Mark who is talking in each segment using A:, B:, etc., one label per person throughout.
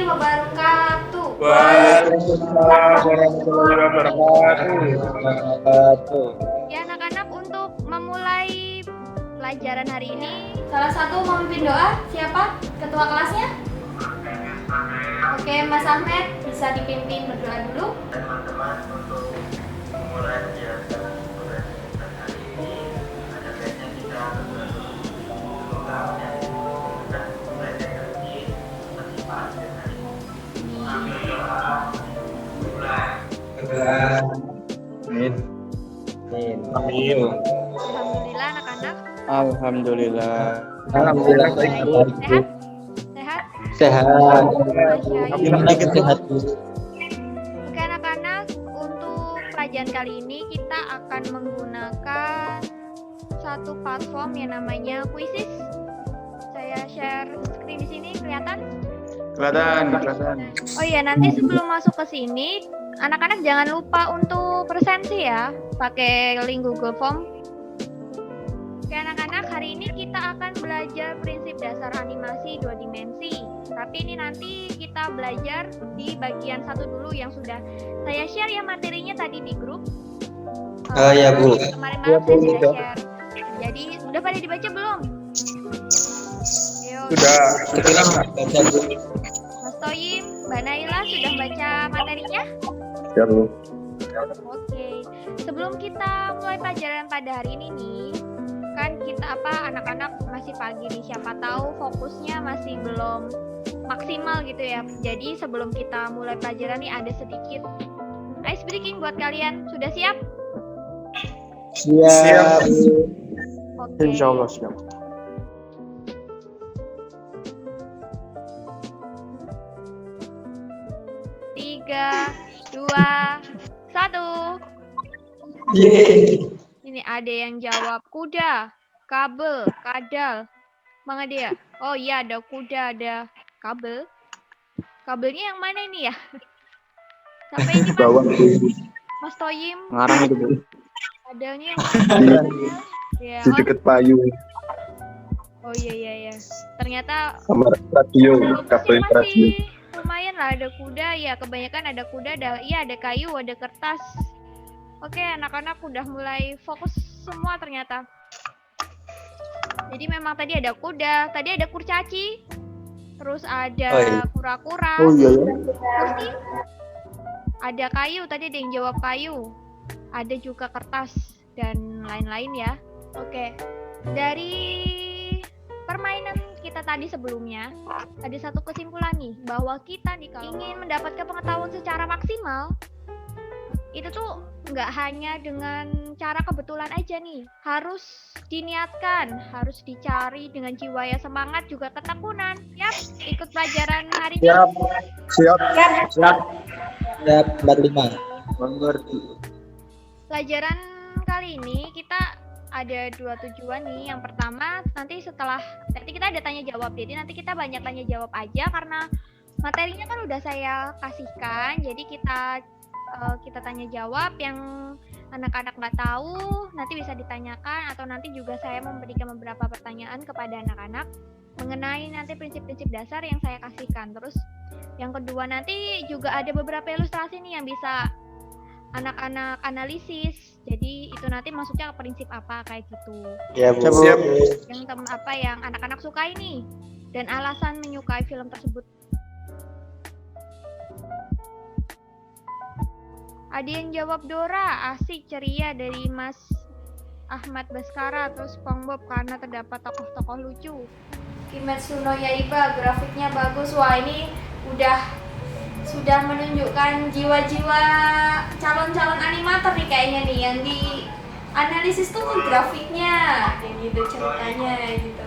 A: wabarakatuh.
B: Waalaikumsalam warahmatullahi wabarakatuh.
A: Ya anak-anak, untuk memulai pelajaran hari ini, salah satu memimpin doa siapa? Ketua kelasnya? Oke, Mas Ahmed bisa dipimpin berdoa dulu.
C: Teman-teman, untuk memulai kegiatan hari ini, ada baiknya kita berdoa semoga dan belajar lagi bermanfaat hari ini. Ambil doa mulai.
B: Amin. Amin.
A: Alhamdulillah anak-anak.
D: Alhamdulillah.
B: Alhamdulillah
A: Baik.
B: baik.
A: Sehat? Sehat?
D: Sehat.
A: Masya Allah.
D: Sehat.
A: Oke anak-anak, untuk pelajaran kali ini kita akan menggunakan satu platform yang namanya Quizzes. Saya share screen di sini, kelihatan?
B: Kelihatan.
A: Oh iya, nanti sebelum masuk ke sini, anak-anak jangan lupa untuk presensi ya, pakai link Google Form. Oke anak-anak, hari ini kita akan belajar prinsip dasar animasi 2 dimensi. Tapi ini nanti kita belajar di bagian 1 dulu yang sudah saya share ya materinya tadi di grup.
D: Ya Bu.
A: Kemarin malam saya sudah share. Jadi udah pada dibaca belum? Ayo.
B: Sudah.
D: Baca Bu.
A: Mas Toyim, Mbak Naila sudah baca materinya?
B: Ya, Bu.
A: Oke, sebelum kita mulai pelajaran pada hari ini nih, kan kita anak-anak masih pagi nih, siapa tahu fokusnya masih belum maksimal gitu ya. Jadi sebelum kita mulai pelajaran nih ada sedikit ice breaking buat kalian. Sudah siap?
B: Siap.
A: Oke.
D: Insyaallah siap.
A: Tiga, dua, satu. Ini ada yang jawab kuda, kabel, kadal. Bang Ade ya? Oh iya, ada kuda, ada kabel. Kabelnya yang mana ini ya? Sampai ini
B: Bawah.
A: Mas Toyim,
D: Ngarang itu Bu.
A: kadalnya yang ya.
B: Di dekat payung
A: Oh iya. Ternyata
B: sama radio,
A: bagus
B: kabel
A: sih,
B: radio.
A: masih lumayan lah, ada kuda ya, kebanyakan ada kuda, ada kayu, ada kertas. Oke, anak-anak udah mulai fokus semua ternyata. Jadi memang tadi ada kuda, tadi ada kurcaci, terus ada kura-kura,
D: Oh iya ya.
A: kursi, ada kayu, tadi ada yang jawab kayu, ada juga kertas dan lain-lain ya. Oke, dari permainan kita tadi sebelumnya ada satu kesimpulan nih, bahwa kita nih kalau ingin mendapatkan pengetahuan secara maksimal itu tuh nggak hanya dengan cara kebetulan aja nih, harus diniatkan, harus dicari dengan jiwa yang semangat juga ketekunan. Yap, ikut pelajaran hari ini.
B: Siap.
D: Siap 45.
B: Mengerti.
A: Pelajaran kali ini kita ada 2 tujuan nih. Yang pertama, nanti kita ada tanya jawab, jadi nanti kita banyak tanya jawab aja karena materinya kan udah saya kasihkan. Jadi kita tanya jawab, yang anak-anak nggak tahu nanti bisa ditanyakan, atau nanti juga saya memberikan beberapa pertanyaan kepada anak-anak mengenai nanti prinsip-prinsip dasar yang saya kasihkan. Terus yang kedua, nanti juga ada beberapa ilustrasi nih yang bisa anak-anak analisis. Jadi itu nanti masuknya ke prinsip apa kayak gitu.
D: Ya Bu.
B: Siap.
A: Yang anak-anak sukai nih dan alasan menyukai film tersebut. Ada yang jawab Dora, asik, ceria, dari Mas Ahmad Baskara, terus SpongeBob karena terdapat tokoh-tokoh lucu. Kimetsu no Yaiba, grafiknya bagus. Wah, ini sudah menunjukkan jiwa-jiwa calon-calon animator nih kayaknya nih, yang di analisis tuh grafiknya kayak gitu, ceritanya gitu.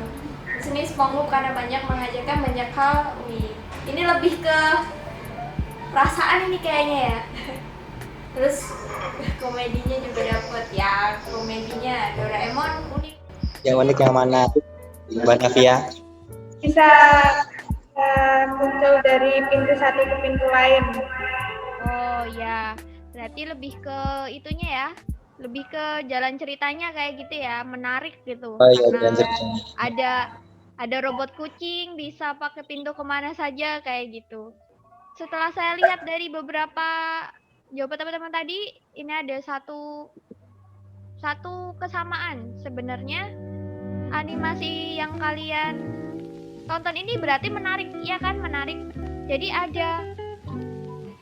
A: Di sini SpongeBob karena banyak mengajarkan banyak hal. Wih, ini lebih ke perasaan ini kayaknya ya. Terus komedinya juga dapet ya, komedinya Doraemon unik.
D: Yang unik yang mana? Mbak Navia.
E: Bisa muncul dari pintu satu ke pintu lain.
A: Oh ya, berarti lebih ke itunya ya, lebih ke jalan ceritanya kayak gitu ya, menarik gitu.
D: Oh iya,
A: Karena
D: jalan ceritanya.
A: ada robot kucing, bisa pakai pintu kemana saja kayak gitu. setelah saya lihat dari beberapa jawaban teman-teman tadi, ini ada satu kesamaan. Sebenarnya animasi yang kalian tonton ini berarti menarik, ya kan? Menarik. Jadi ada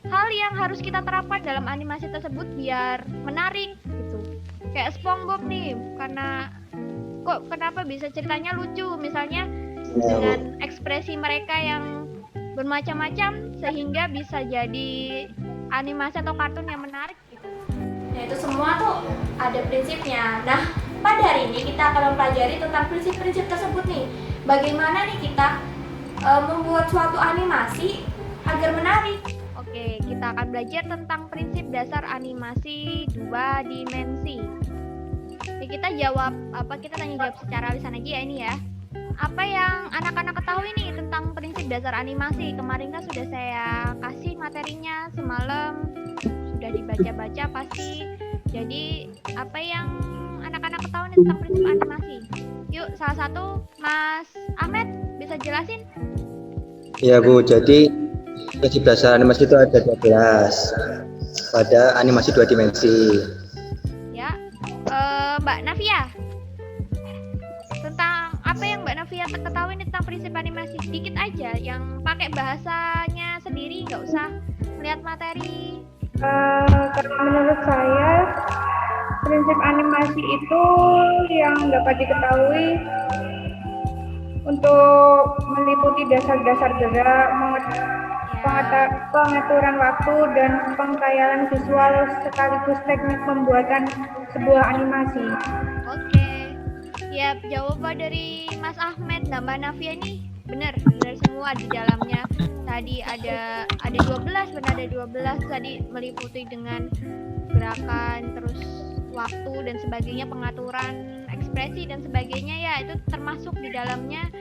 A: hal yang harus kita terapkan dalam animasi tersebut biar menarik gitu. Kayak SpongeBob nih, kenapa bisa ceritanya lucu, misalnya dengan ekspresi mereka yang bermacam-macam sehingga bisa jadi animasi atau kartun yang menarik gitu.
F: Nah, itu semua tuh ada prinsipnya. Nah, pada hari ini kita akan mempelajari tentang prinsip-prinsip tersebut nih. Bagaimana nih kita membuat suatu animasi agar menarik.
A: Oke, kita akan belajar tentang prinsip dasar animasi 2 dimensi. Jadi kita tanya jawab secara lisan aja ya ini ya. Apa yang anak-anak ketahui nih tentang prinsip dasar animasi? Kemarin kan sudah saya kasih materinya semalam, sudah dibaca-baca pasti. Jadi apa yang anak-anak ketahui nih tentang prinsip animasi? Yuk, salah satu Mas Ahmed bisa jelasin?
D: Ya Bu, jadi prinsip dasar animasi itu ada 12 pada animasi 2 dimensi.
A: Ya, Mbak Navia, tentang apa yang Mbak Navia ketahui nih tentang prinsip animasi? Sedikit aja, yang pakai bahasanya sendiri, nggak usah melihat materi.
E: Kalau menurut saya, prinsip animasi itu yang dapat diketahui untuk meliputi dasar-dasar gerak, pengaturan waktu, dan pengkhayalan visual sekaligus teknik pembuatan sebuah animasi.
A: Oke, ya jawaban dari Mas Ahmed dan Mbak Navia ini benar semua di dalamnya. Tadi ada 12, benar ada 12 tadi meliputi dengan gerakan, terus waktu dan sebagainya, pengaturan ekspresi dan sebagainya, ya itu termasuk di dalamnya.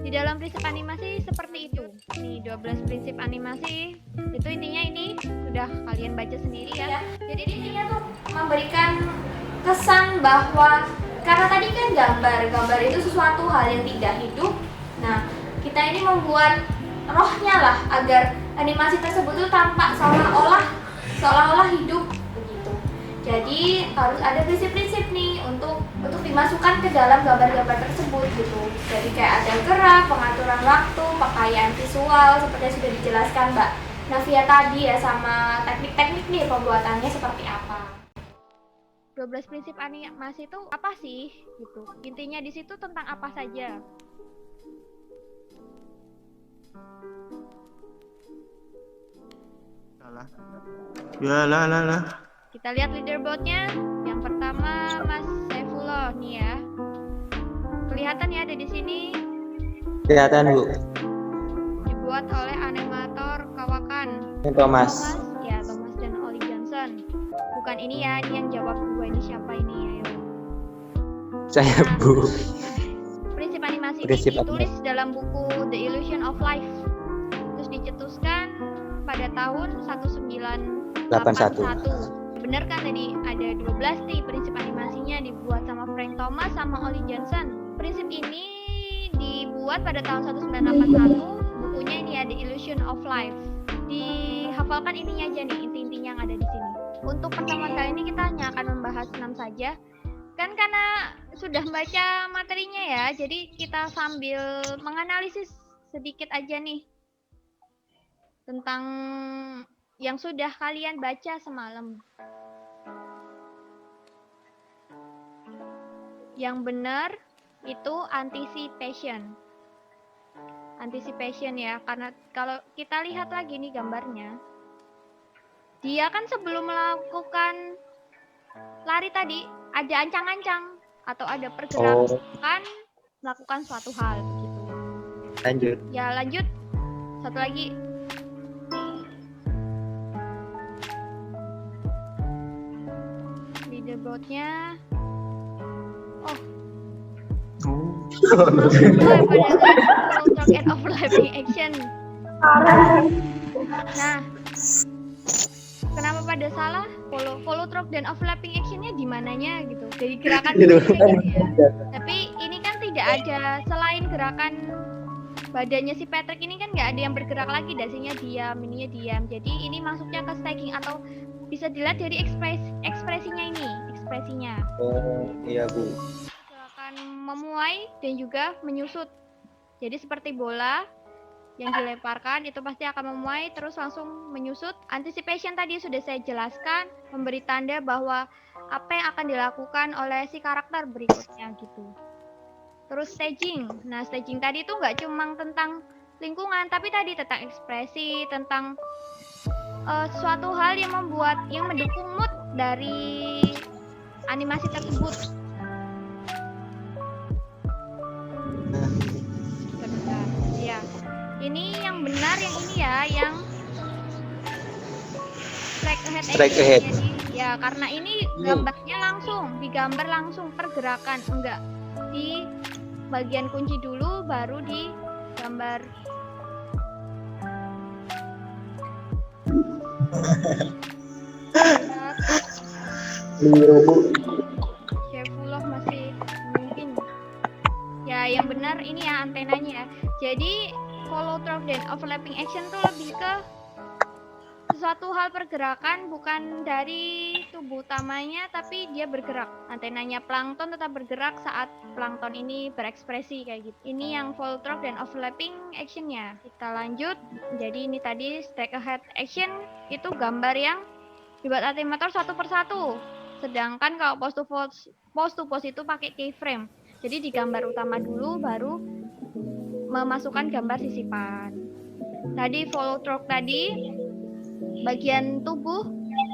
A: Di dalam prinsip animasi seperti itu. Nih 12 prinsip animasi itu intinya ini sudah kalian baca sendiri ya.
F: Jadi intinya tuh memberikan kesan bahwa karena tadi kan gambar itu sesuatu hal yang tidak hidup. Nah, kita ini membuat rohnya lah agar animasi tersebut itu tampak seolah-olah hidup begitu. Jadi harus ada prinsip-prinsip nih untuk dimasukkan ke dalam gambar-gambar tersebut gitu. Jadi kayak ada gerak, pengaturan waktu, pakaian visual seperti yang sudah dijelaskan Mbak Navia tadi ya, sama teknik-teknik nih pembuatannya seperti apa.
A: 12 prinsip animasi itu apa sih gitu. Intinya di situ tentang apa saja?
C: lah.
A: Kita lihat leaderboardnya. Yang pertama Mas Saifullah nih ya. Kelihatan ya ada di sini.
D: Kelihatan Bu.
A: Dibuat oleh animator Kawakan.
D: Ini Thomas.
A: Thomas dan Ollie Johnson. Bukan ini ya, ini yang jawab dua ini siapa ini ya?
D: Saya Bu.
A: Prinsip animasi
D: Prinsip
A: ini ditulis dalam buku The Illusion of Life. Terus dicetuskan pada tahun 1981. Bener kan tadi ada 12 nih prinsip animasinya dibuat sama Frank Thomas sama Ollie Johnson. Prinsip ini dibuat pada tahun 1981. Bukunya ini ada The Illusion of Life. Dihafalkan ininya aja nih, inti-intinya yang ada di sini. Untuk pertemuan kali ini kita hanya akan membahas 6 saja. Kan karena sudah baca materinya ya, jadi kita sambil menganalisis sedikit aja nih tentang yang sudah kalian baca semalam. Yang benar itu anticipation. Anticipation ya, karena kalau kita lihat lagi nih gambarnya, dia kan sebelum melakukan lari tadi ada ancang-ancang atau ada pergerakan melakukan suatu hal begitu.
D: Lanjut.
A: Ya lanjut. Satu lagi. Leaderboardnya. Pada and overlapping action. Nah, kenapa pada salah? Follow through dan overlapping actionnya di mananya gitu. Dari gerakan gitu ya. Tapi ini kan tidak ada selain gerakan badannya si Patrick ini kan nggak ada yang bergerak lagi, dasinya diam, ininya diam. Jadi ini masuknya ke stacking atau bisa dilihat dari ekspresinya ini, ekspresinya.
D: Oh iya Bu.
A: Silakan memuai dan juga menyusut. Jadi seperti bola yang dilemparkan itu pasti akan memuai terus langsung menyusut. Anticipation tadi sudah saya jelaskan, memberi tanda bahwa apa yang akan dilakukan oleh si karakter berikutnya gitu. Terus staging. Nah, staging tadi itu nggak cuma tentang lingkungan, tapi tadi tentang ekspresi, tentang suatu hal yang mendukung mood dari animasi tersebut. Bentar, ya. Ini yang benar yang ini ya, yang
D: Strike ahead.
A: Ya, karena ini gambarnya langsung, digambar langsung pergerakan, enggak di bagian kunci dulu baru digambar. Syafullah masih mungkin. Ya, yang benar ini ya antenanya. Jadi follow through dan overlapping action tuh lebih ke sesuatu hal pergerakan bukan dari tubuh utamanya tapi dia bergerak. Antenanya plankton tetap bergerak saat plankton ini berekspresi kayak gitu. Ini yang follow through dan overlapping actionnya. Kita lanjut. Jadi ini tadi strike ahead action itu gambar yang dibuat animator satu persatu. Sedangkan kalau pose to pose itu pakai keyframe. Jadi di gambar utama dulu baru memasukkan gambar sisipan. Tadi follow through tadi bagian tubuh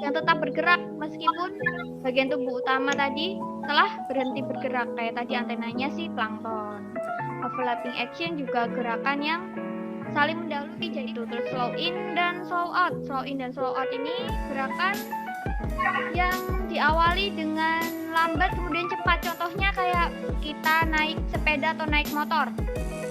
A: yang tetap bergerak meskipun bagian tubuh utama tadi telah berhenti bergerak kayak tadi antenanya si plankton. Overlapping action juga gerakan yang saling mendahului jadi itu. Terus slow in dan slow out. Slow in dan slow out ini gerakan yang diawali dengan lambat kemudian cepat. Contohnya kayak kita naik sepeda atau naik motor.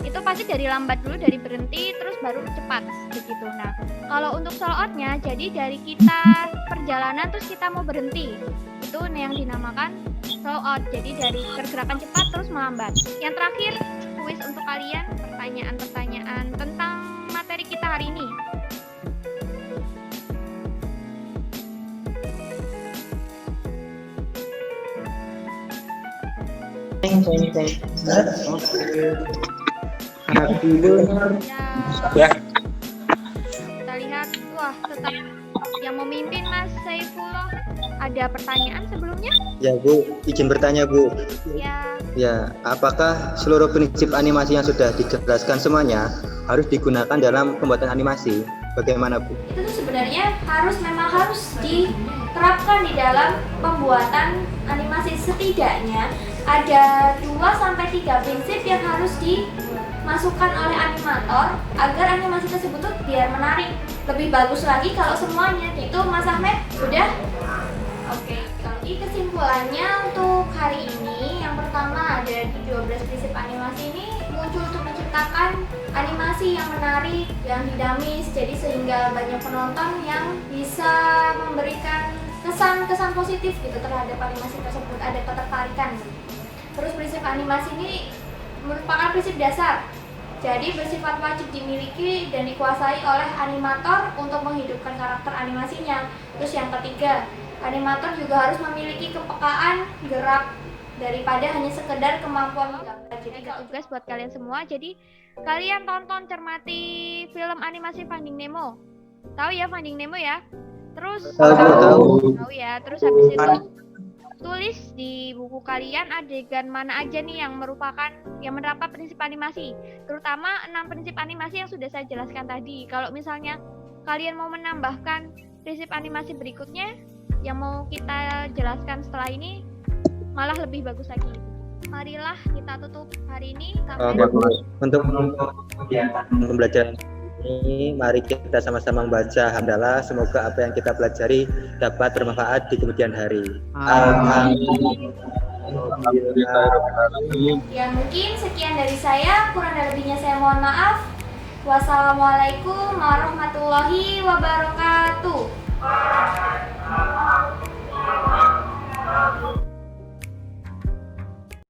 A: Itu pasti dari lambat dulu, dari berhenti terus baru cepat begitu. Nah, kalau untuk slow out-nya jadi dari kita perjalanan terus kita mau berhenti. Itu yang dinamakan slow out. Jadi dari pergerakan cepat terus melambat. Yang terakhir, kuis untuk kalian, pertanyaan-pertanyaan tentang materi kita hari ini.
D: Ya.
A: Kita lihat, wah tetap yang memimpin Mas Saifullah. Ada pertanyaan sebelumnya?
D: Ya Bu, izin bertanya Bu.
A: Ya,
D: Ya, apakah seluruh prinsip animasi yang sudah dijelaskan semuanya harus digunakan dalam pembuatan animasi? Bagaimana Bu?
F: Itu tuh sebenarnya memang harus diterapkan di dalam pembuatan animasi. Setidaknya ada 2-3 prinsip yang harus dimasukkan oleh animator agar animasi tersebut tuh biar menarik. Lebih bagus lagi kalau semuanya. Itu Mas Ahmed sudah? Oke, jadi kesimpulannya untuk hari ini yang pertama ada di 12 prinsip animasi ini muncul untuk menciptakan animasi yang menarik, yang dinamis, jadi sehingga banyak penonton yang bisa memberikan kesan-kesan positif gitu terhadap animasi tersebut, ada ketertarikan. Terus prinsip animasi ini merupakan prinsip dasar, jadi bersifat wajib dimiliki dan dikuasai oleh animator untuk menghidupkan karakter animasinya. Terus yang ketiga, animator juga harus memiliki kepekaan gerak daripada hanya sekedar kemampuan menggambar. Jadi
A: tugas buat kalian semua. Jadi kalian tonton, cermati film animasi Finding Nemo. Tahu ya Finding Nemo ya? Terus tahu ya. Terus habis itu tulis di buku kalian adegan mana aja nih yang menerapkan prinsip animasi. Terutama 6 prinsip animasi yang sudah saya jelaskan tadi. Kalau misalnya kalian mau menambahkan prinsip animasi berikutnya yang mau kita jelaskan setelah ini, malah lebih bagus lagi. Marilah kita tutup hari ini sampai
D: Untuk pembelajaran ini, mari kita sama-sama membaca hamdalah. Semoga apa yang kita pelajari dapat bermanfaat di kemudian hari.
F: ya mungkin sekian dari saya, kurang dan lebihnya saya mohon maaf. Wassalamualaikum warahmatullahi wabarakatuh.